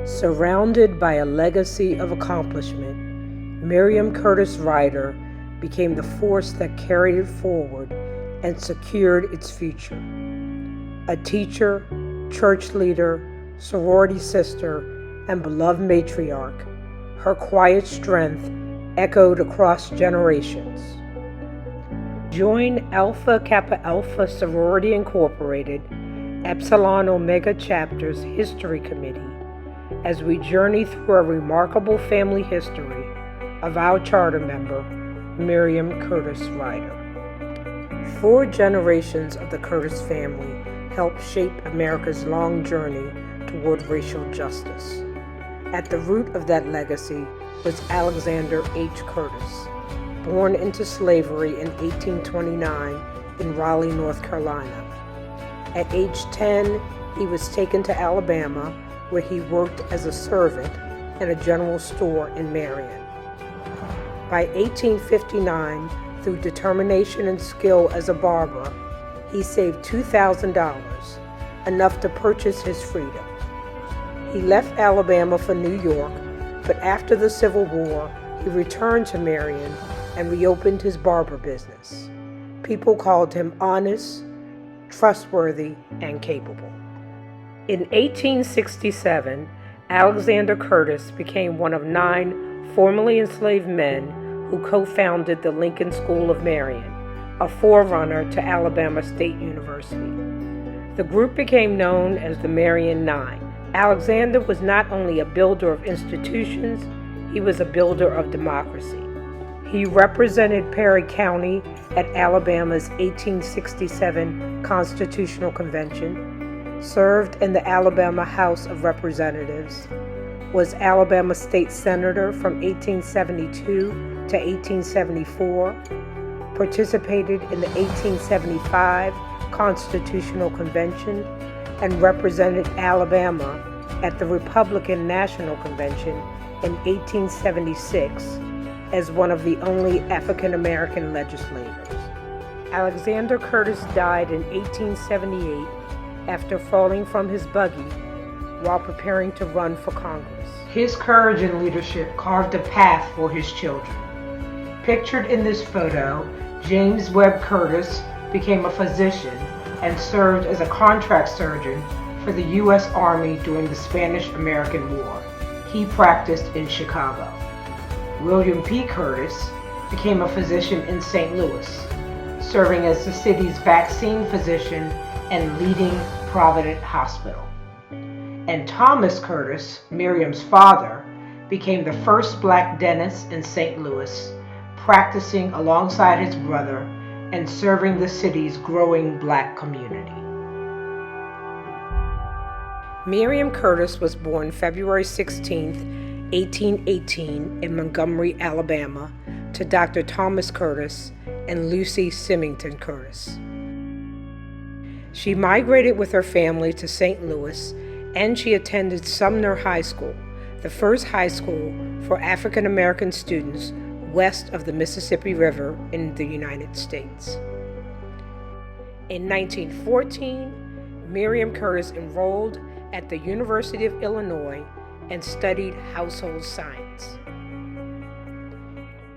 Surrounded by a legacy of accomplishment, Miriam Curtis Ryder became the force that carried it forward and secured its future. A teacher, church leader, sorority sister, and beloved matriarch, her quiet strength echoed across generations. Join Alpha Kappa Alpha Sorority Incorporated, Epsilon Omega Chapter's History Committee as we journey through a remarkable family history of our charter member, Miriam Curtis Ryder. 4 generations of the Curtis family helped shape America's long journey toward racial justice. At the root of that legacy was Alexander H. Curtis, born into slavery in 1829 in Raleigh, North Carolina. At age 10, he was taken to Alabama, where he worked as a servant in a general store in Marion. By 1859, through determination and skill as a barber, he saved $2,000, enough to purchase his freedom. He left Alabama for New York, but after the Civil War, he returned to Marion and reopened his barber business. People called him honest, trustworthy, and capable. In 1867, Alexander Curtis became one of 9 formerly enslaved men who co-founded the Lincoln School of Marion, a forerunner to Alabama State University. The group became known as the Marion Nine. Alexander was not only a builder of institutions, he was a builder of democracy. He represented Perry County at Alabama's 1867 Constitutional Convention, served in the Alabama House of Representatives, was Alabama State Senator from 1872 to 1874, participated in the 1875 Constitutional Convention, and represented Alabama at the Republican National Convention in 1876 as one of the only African American legislators. Alexander Curtis died in 1878 after falling from his buggy while preparing to run for Congress. His courage and leadership carved a path for his children. Pictured in this photo, James Webb Curtis became a physician and served as a contract surgeon for the U.S. Army during the Spanish-American War. He practiced in Chicago. William P. Curtis became a physician in St. Louis, serving as the city's vaccine physician and leading Providence Hospital. And Thomas Curtis, Miriam's father, became the first black dentist in St. Louis, practicing alongside his brother and serving the city's growing black community. Miriam Curtis was born February 16, 1818 in Montgomery, Alabama, to Dr. Thomas Curtis and Lucy Symington Curtis. She migrated with her family to St. Louis, and she attended Sumner High School, the first high school for African American students west of the Mississippi River in the United States. In 1914, Miriam Curtis enrolled at the University of Illinois and studied household science.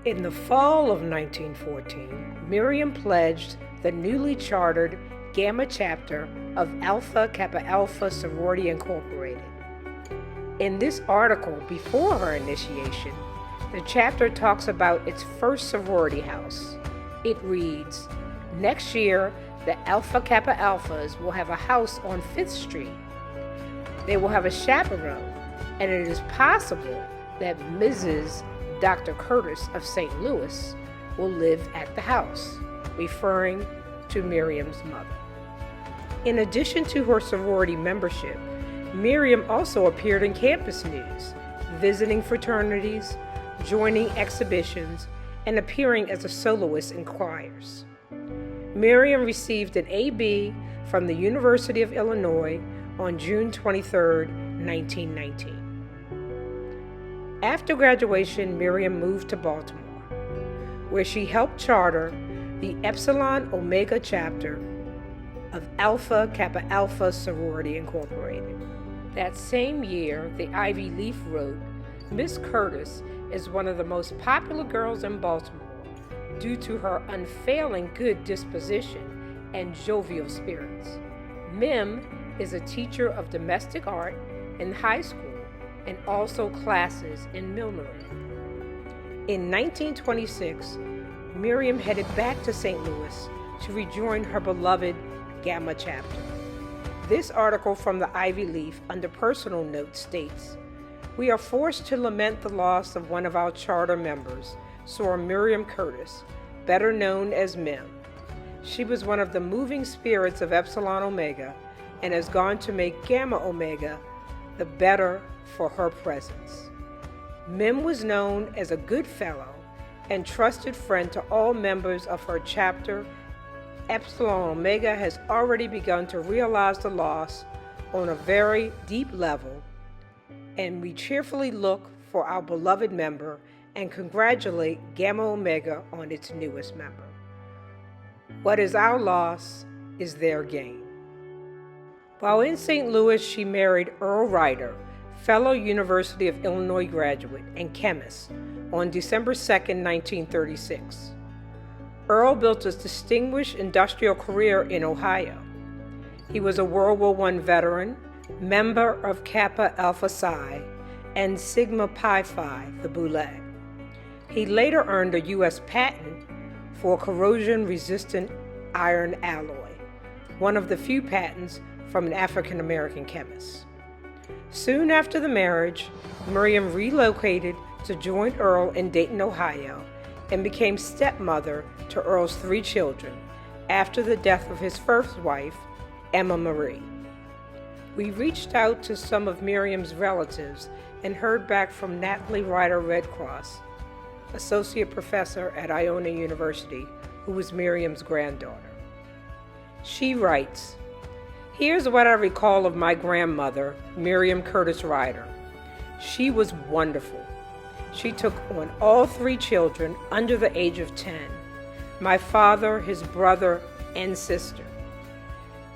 In the fall of 1914, Miriam pledged the newly chartered Gamma chapter of Alpha Kappa Alpha Sorority Incorporated. In this article before her initiation, the chapter talks about its first sorority house. It reads, "Next year, the Alpha Kappa Alphas will have a house on 5th Street. They will have a chaperone, and it is possible that Mrs. Dr. Curtis of St. Louis will live at the house," referring to Miriam's mother. In addition to her sorority membership, Miriam also appeared in campus news, visiting fraternities, joining exhibitions, and appearing as a soloist in choirs. Miriam received an A.B. from the University of Illinois on June 23, 1919. After graduation, Miriam moved to Baltimore, where she helped charter the Epsilon Omega chapter of Alpha Kappa Alpha Sorority Incorporated. That same year, the Ivy Leaf wrote, "Miss Curtis is one of the most popular girls in Baltimore due to her unfailing good disposition and jovial spirits. Mim is a teacher of domestic art in high school and also classes in millinery." In 1926, Miriam headed back to St. Louis to rejoin her beloved Gamma chapter. This article from the Ivy Leaf under personal notes states, "We are forced to lament the loss of one of our charter members, Sora Miriam Curtis, better known as Mim. She was one of the moving spirits of Epsilon Omega and has gone to make Gamma Omega the better for her presence. Mim was known as a good fellow and trusted friend to all members of her chapter. Epsilon Omega has already begun to realize the loss on a very deep level, and we cheerfully look for our beloved member and congratulate Gamma Omega on its newest member. What is our loss is their gain." While in St. Louis, she married Earl Ryder, fellow University of Illinois graduate and chemist, on December 2, 1936. Earl built a distinguished industrial career in Ohio. He was a World War I veteran, member of Kappa Alpha Psi and Sigma Pi Phi, the Boule. He later earned a U.S. patent for corrosion-resistant iron alloy, one of the few patents from an African-American chemist. Soon after the marriage, Miriam relocated to join Earl in Dayton, Ohio, and became stepmother to Earl's 3 children after the death of his first wife, Emma Marie. We reached out to some of Miriam's relatives and heard back from Natalie Ryder Red Cross, associate professor at Iona University, who was Miriam's granddaughter. She writes, "Here's what I recall of my grandmother, Miriam Curtis Ryder. She was wonderful. She took on all 3 children under the age of 10, my father, his brother, and sister.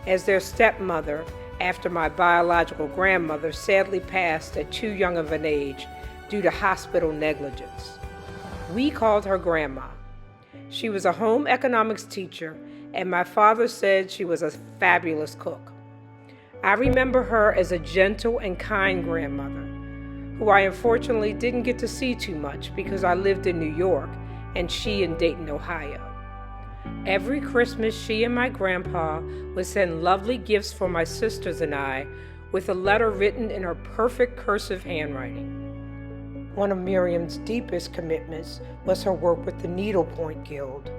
As their stepmother, after my biological grandmother sadly passed at too young of an age due to hospital negligence. We called her Grandma. She was a home economics teacher, and my father said she was a fabulous cook. I remember her as a gentle and kind grandmother, who I unfortunately didn't get to see too much because I lived in New York and she in Dayton, Ohio. Every Christmas, she and my grandpa would send lovely gifts for my sisters and I with a letter written in her perfect cursive handwriting. One of Miriam's deepest commitments was her work with the Needlepoint Guild,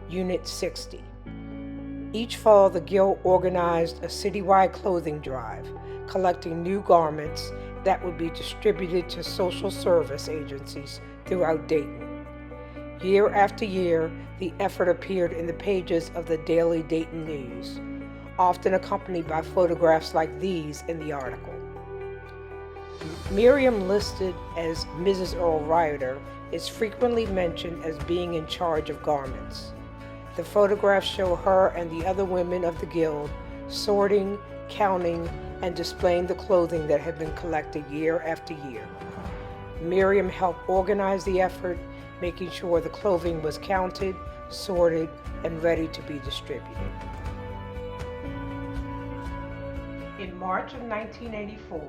Unit 60. Each fall, the Guild organized a citywide clothing drive, collecting new garments that would be distributed to social service agencies throughout Dayton. Year after year, the effort appeared in the pages of the daily Dayton News, often accompanied by photographs like these in the article. Miriam, listed as Mrs. Earl Ryder, is frequently mentioned as being in charge of garments. The photographs show her and the other women of the Guild sorting, counting, and displaying the clothing that had been collected year after year. Miriam helped organize the effort, making sure the clothing was counted, sorted, and ready to be distributed. In March of 1984,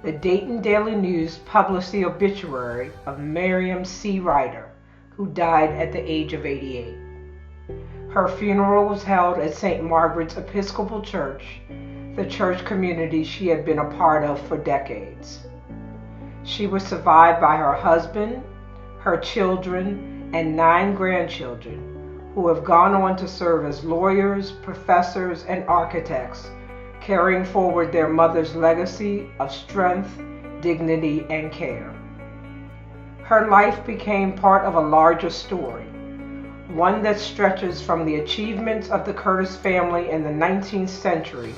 the Dayton Daily News published the obituary of Miriam C. Ryder, who died at the age of 88. Her funeral was held at St. Margaret's Episcopal Church, the church community she had been a part of for decades. She was survived by her husband, her children, and 9 grandchildren, who have gone on to serve as lawyers, professors, and architects, carrying forward their mother's legacy of strength, dignity, and care. Her life became part of a larger story, one that stretches from the achievements of the Curtis family in the 19th century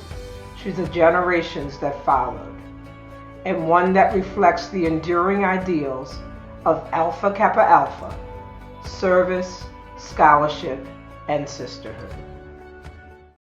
to the generations that followed, and one that reflects the enduring ideals of Alpha Kappa Alpha, service, scholarship, and sisterhood.